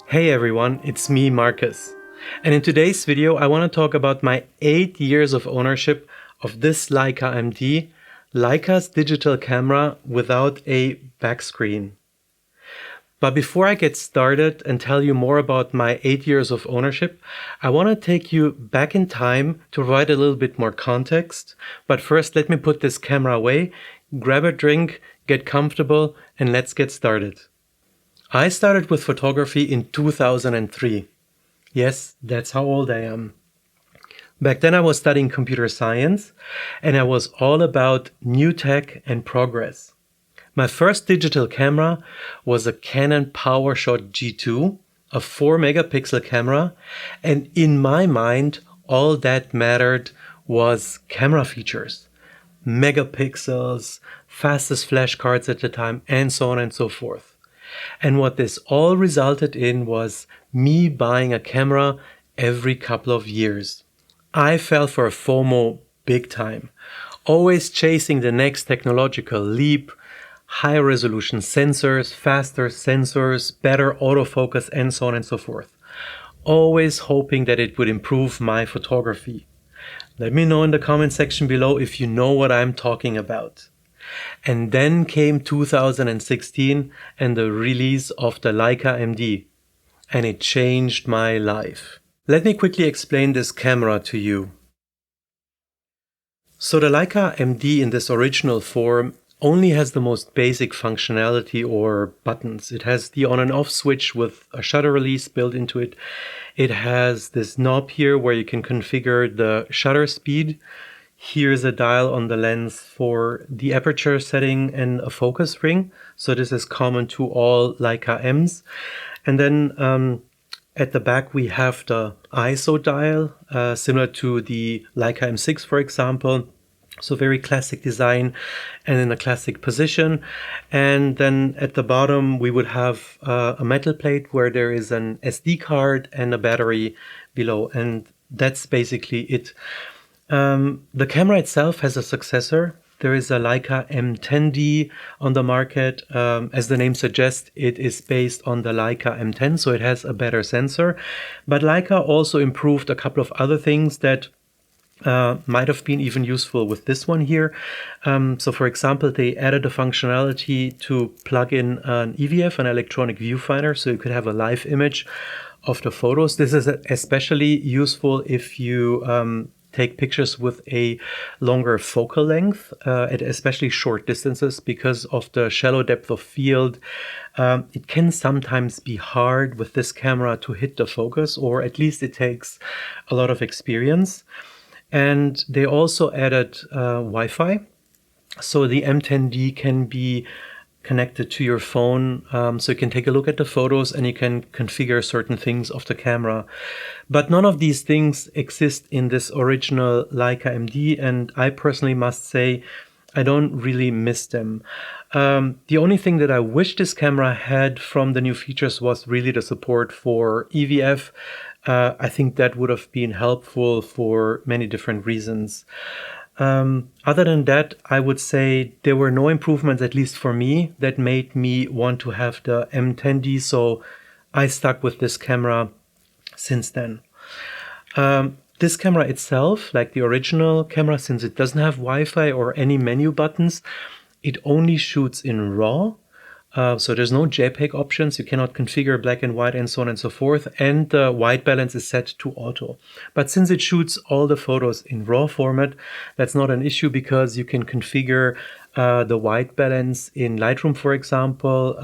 Hey everyone, it's me, Marcus. And in today's video, I want to talk about my 8 years of ownership of this Leica M-D, Leica's digital camera without a back screen. But before I get started and tell you more about my 8 years of ownership, I want to take you back in time to provide a little bit more context. But first, let me put this camera away, grab a drink, get comfortable, and let's get started. I started with photography in 2003. Yes, that's how old I am. Back then I was studying computer science and I was all about new tech and progress. My first digital camera was a Canon PowerShot G2, a 4 megapixel camera, and in my mind all that mattered was camera features. Megapixels, fastest flash cards at the time, and so on and so forth. And what this all resulted in was me buying a camera every couple of years. I fell for FOMO big time, always chasing the next technological leap, high resolution sensors, faster sensors, better autofocus, and so on and so forth. Always hoping that it would improve my photography. Let me know in the comment section below if you know what I'm talking about. And then came 2016 and the release of the Leica M-D, and it changed my life. Let me quickly explain this camera to you. So the Leica M-D in this original form only has the most basic functionality or buttons. It has the on and off switch with a shutter release built into it. It has this knob here where you can configure the shutter speed. Here's a dial on the lens for the aperture setting and a focus ring. So this is common to all Leica M's. And then at the back we have the ISO dial, similar to the Leica M6, for example. So very classic design and in a classic position. And then at the bottom we would have a metal plate where there is an SD card and a battery below. And that's basically it. The camera itself has a successor. There is a Leica M10D on the market. As the name suggests, it is based on the Leica M10, so it has a better sensor. But Leica also improved a couple of other things that might have been even useful with this one here. So for example, they added a functionality to plug in an EVF, an electronic viewfinder, so you could have a live image of the photos. This is especially useful if you take pictures with a longer focal length at especially short distances because of the shallow depth of field. It can sometimes be hard with this camera to hit the focus, or at least it takes a lot of experience. And they also added Wi-Fi. So the M10D can be connected to your phone, so you can take a look at the photos and you can configure certain things of the camera. But none of these things exist in this original Leica M-D, and I personally must say I don't really miss them. The only thing that I wish this camera had from the new features was really the support for EVF. I think that would have been helpful for many different reasons. Other than that, I would say there were no improvements, at least for me, that made me want to have the M10D, so I stuck with this camera since then. This camera itself, like the original camera, since it doesn't have Wi-Fi or any menu buttons, it only shoots in RAW. So there's no JPEG options, you cannot configure black and white and so on and so forth, and the white balance is set to auto. But since it shoots all the photos in RAW format, that's not an issue because you can configure the white balance in Lightroom, for example,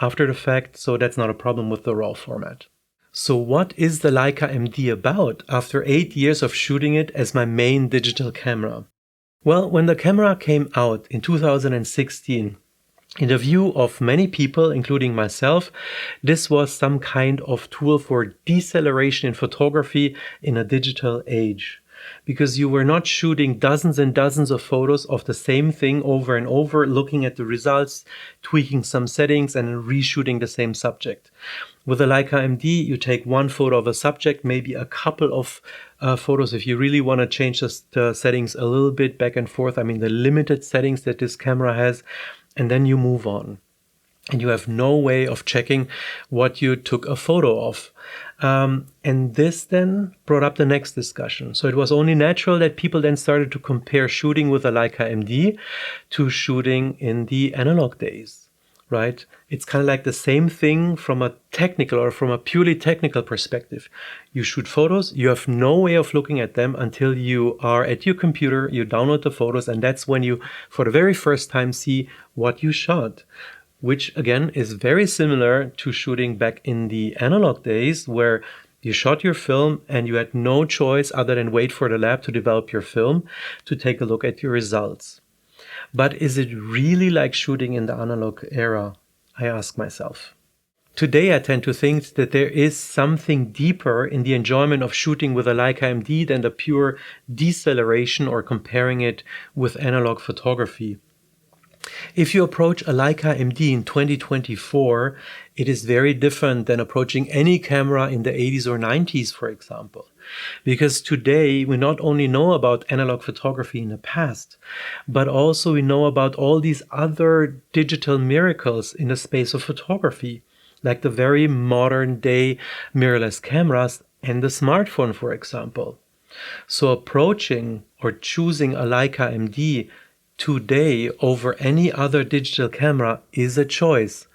after the fact, so that's not a problem with the RAW format. So what is the Leica M-D about after 8 years of shooting it as my main digital camera? Well, when the camera came out in 2016, in the view of many people, including myself, this was some kind of tool for deceleration in photography in a digital age. Because you were not shooting dozens and dozens of photos of the same thing over and over, looking at the results, tweaking some settings, and reshooting the same subject. With a Leica M-D, you take one photo of a subject, maybe a couple of photos if you really want to change the settings a little bit back and forth. I mean, the limited settings that this camera has, and then you move on. and you have no way of checking what you took a photo of. And this then brought up the next discussion. So it was only natural that people then started to compare shooting with a Leica M-D to shooting in the analog days, right? It's kind of like the same thing from a technical or from a purely technical perspective. You shoot photos, you have no way of looking at them until you are at your computer, you download the photos, and that's when you, for the very first time, see what you shot. Which again is very similar to shooting back in the analog days where you shot your film and you had no choice other than wait for the lab to develop your film to take a look at your results. But is it really like shooting in the analog era? I ask myself. Today I tend to think that there is something deeper in the enjoyment of shooting with a Leica M-D than the pure deceleration or comparing it with analog photography. If you approach a Leica M-D in 2024, it is very different than approaching any camera in the 80s or 90s, for example. Because today we not only know about analog photography in the past, but also we know about all these other digital miracles in the space of photography, like the very modern day mirrorless cameras and the smartphone, for example. So approaching or choosing a Leica M-D today over any other digital camera is a choice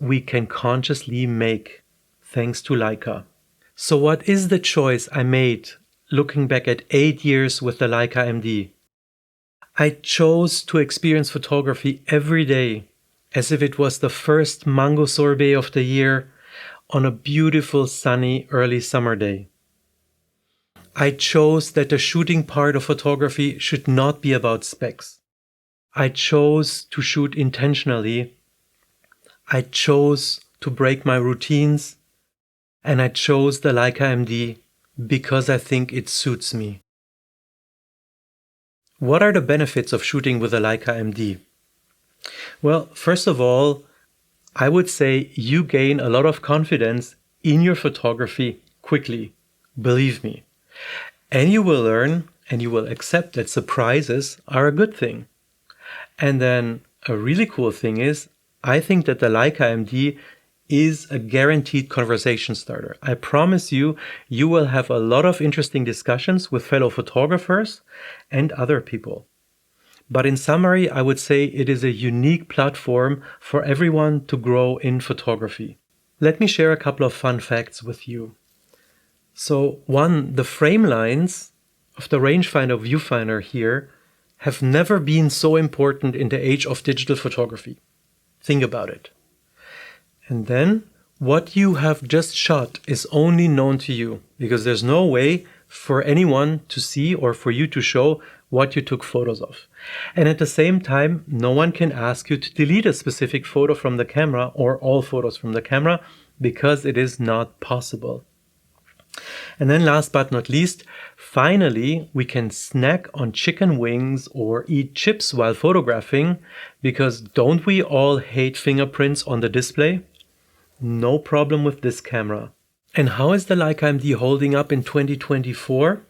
we can consciously make thanks to Leica. So what is the choice I made looking back at 8 years with the Leica M-D? I chose to experience photography every day as if it was the first mango sorbet of the year on a beautiful sunny early summer day. I chose that the shooting part of photography should not be about specs. I chose to shoot intentionally. I chose to break my routines. And I chose the Leica M-D because I think it suits me. What are the benefits of shooting with a Leica M-D? Well, first of all, I would say you gain a lot of confidence in your photography quickly. Believe me. And you will learn and you will accept that surprises are a good thing. And then a really cool thing is, I think that the Leica M-D is a guaranteed conversation starter. I promise you, you will have a lot of interesting discussions with fellow photographers and other people. But in summary, I would say it is a unique platform for everyone to grow in photography. Let me share a couple of fun facts with you. So one, the frame lines of the rangefinder viewfinder here have never been so important in the age of digital photography. Think about it. And then what you have just shot is only known to you because there's no way for anyone to see or for you to show what you took photos of. And at the same time, no one can ask you to delete a specific photo from the camera or all photos from the camera because it is not possible. And then last but not least, finally, we can snack on chicken wings or eat chips while photographing because don't we all hate fingerprints on the display? No problem with this camera. And how is the Leica M-D holding up in 2024?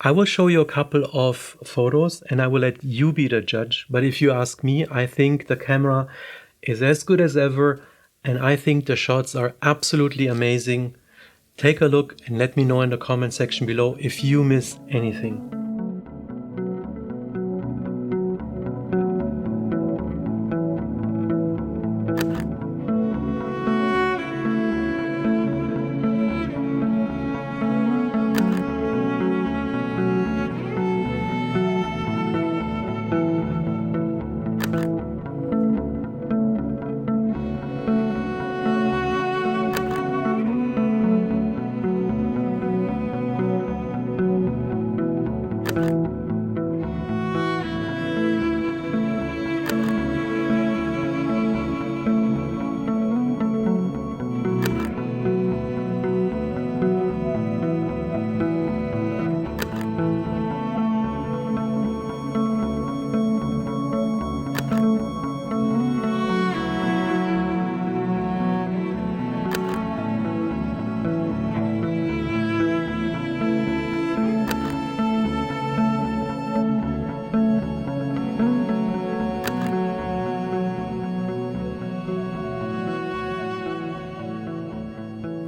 I will show you a couple of photos and I will let you be the judge. But if you ask me, I think the camera is as good as ever and I think the shots are absolutely amazing. Take a look and let me know in the comment section below if you miss anything.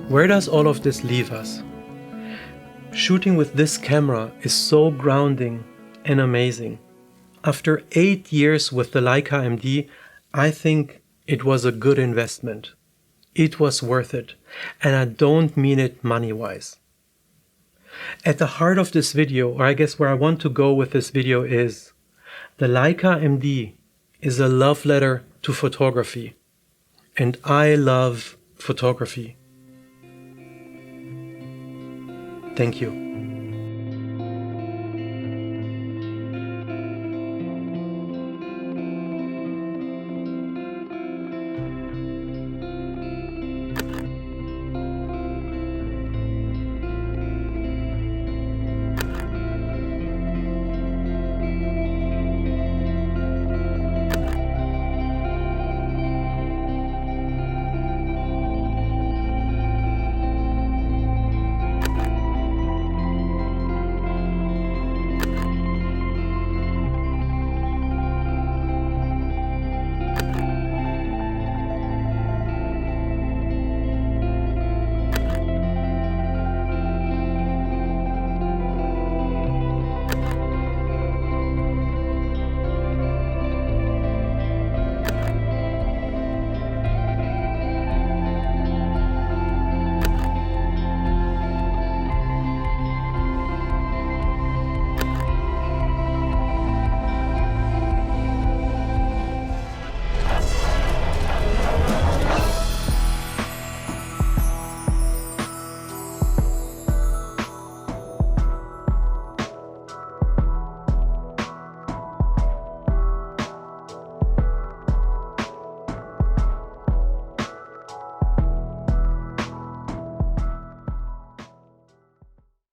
Where does all of this leave us? Shooting with this camera is so grounding and amazing. After 8 years with the Leica M-D, I think it was a good investment. It was worth it, and I don't mean it money-wise. At the heart of this video, or I guess where I want to go with this video, is the Leica M-D is a love letter to photography, and I love photography. Thank you.